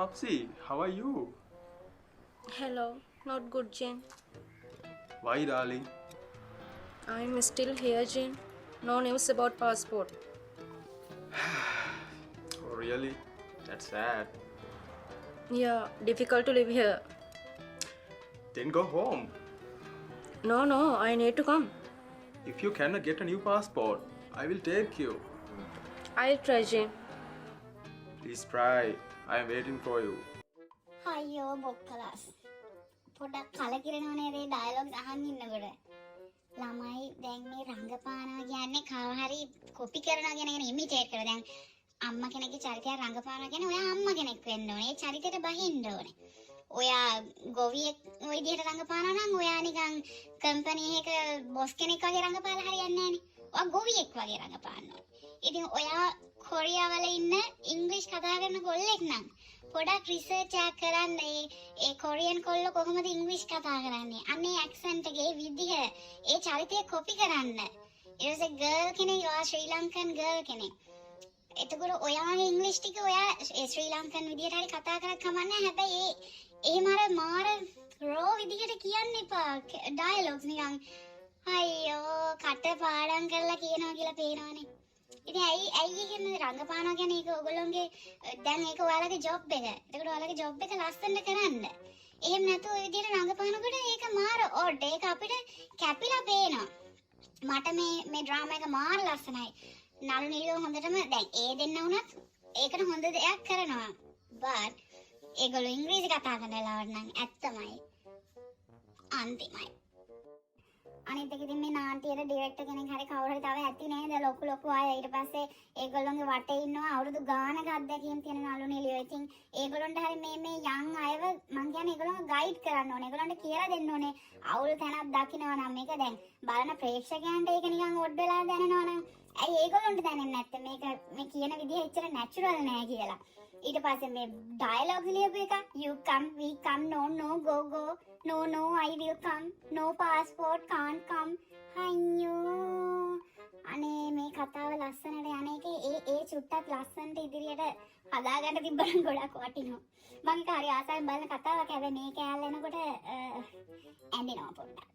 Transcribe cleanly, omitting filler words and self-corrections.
Mapsi, how are you? Hello, not good, Jane. Why, darling? I'm still here, Jane. No news about passport. Oh, really? That's sad. Yeah, difficult to live here. Then go home. No, I need to come. If you cannot get a new passport, I will take you. I'll try, Jane. Please try. I am waiting for you. අයියෝ බොක්කලස් පොඩක් කලකිරෙනවා නේද dialogues අහන් ඉන්නකොට ළමයි දැන් මේ රංගපානවා කියන්නේ කව හරි කොපි කරනවා කියන ඉමිටේට් කරලා දැන් අම්මා කෙනෙක්ගේ චරිතය රංගපානවා කියන්නේ ඔයා අම්මා කෙනෙක් වෙන්න ඕනේ ඒ චරිතයට බහින්න ඕනේ ඔයා ගොවියෙක් ওই විදිහට රංගපානවා නම් ඔයා නිකන් කම්පැනි එක බොස් කෙනෙක් වගේ රංගපාලා හරියන්නේ නැහනේ ඔයා ගොවියෙක් වගේ රංගපාන්න ඕනේ ඉතින් ඔයා කොරියාවල ඉන්න ඉංග්‍රීසි කතා කරන කොල්ලෙක් නම් පොඩක් රිසර්ච් එකක් කරන්න ඒ කොරියන් කොල්ලෝ කොහොමද ඉංග්‍රීසි කතා කරන්නේ අනේ ඇක්සන්ට් එකේ විදිහ ඒ චරිතය කොපි කරන්න ඊට පස්සේ ගර්ල් කෙනෙක් ඔයා ශ්‍රී ලංකන් ගර්ල් කෙනෙක් එතකොට ඔයාගේ ඉංග්‍රීසි ටික ඔයා ඒ ශ්‍රී ලංකන් විදිහට හරි කතා කරත් කමන්නේ හැබැයි එහෙම අර මාර රෝ විදිහට කියන්න එපා ඩයලොග්ස් නිකන් අයියෝ කට පාඩම් කරලා කියනවා කියලා පේනවනේ ඉතින් ඇයි කියන්නේ රංගපානවා කියන්නේ ඒක ඔයගොල්ලෝගේ දැන් ඒක ඔයාලගේ ජොබ් එක. ඒකට ඔයාලගේ ජොබ් එක ලස්සනට කරන්න. එහෙම නැතුව ඔය විදිහට රංගපානකොට ඒක මාර ඔඩ්. ඒක අපිට කැපිලා පේනවා. මට මේ ඩ්‍රාමා එක මාර ලස්සනයි. නළු නිලියෝ හොඳටම දැන් ඒ දෙන්න වුණත් ඒකට හොඳ දෙයක් කරනවා. but ඒගොල්ලෝ ඉංග්‍රීසි කතා කරන වෙලාවට නම් ඇත්තමයි. අන්තිමයි. අනිත් එක ඉතින් මේ නාට්‍යයේ ඩිරෙක්ටර් කෙනෙක් හරි කවුරු හරි තව ඇති නේද ලොකු අය ඊට පස්සේ ඒගොල්ලෝගේ වටේ ඉන්නවා අවුරුදු ගානක අත්දැකීම් තියෙන නළු නිලියෝ. ඉතින් ඒගොල්ලන්ට හරි මේ යන් අයව මං කියන්නේ ඒගොල්ලෝ ගයිඩ් කරන්න ඕනේ. ඒගොල්ලන්ට කියලා දෙන්න ඕනේ අවුල් තැනක් දකින්නවා නම් මේක දැන් බලන ප්‍රේක්ෂකයන්ට ඒක නිකන් ඔඩ් වෙලා දැනෙනවා නම් ඇයි ඒගොල්ලන්ට දැනෙන්නේ නැත්තේ මේ කියන විදිහ එච්චර නැචරල් නෑ කියලා. ඊට පස්සේ මේ ඩයලොග්ස් ලියපු එක you come we come no go no I will come no passport can't come අයියෝ අනේ මේ කතාව ලස්සනට යන එක ඒ චුට්ටක් ලස්සනට ඉදිරියට හදාගන්න තිබ්බනම් ගොඩක් වටිනවා මම ඒක හරි ආසාවෙන් බලන කතාවක් හැබැයි මේ කෑල්ල එනකොට ඇඬෙනවා පොඩ්ඩක්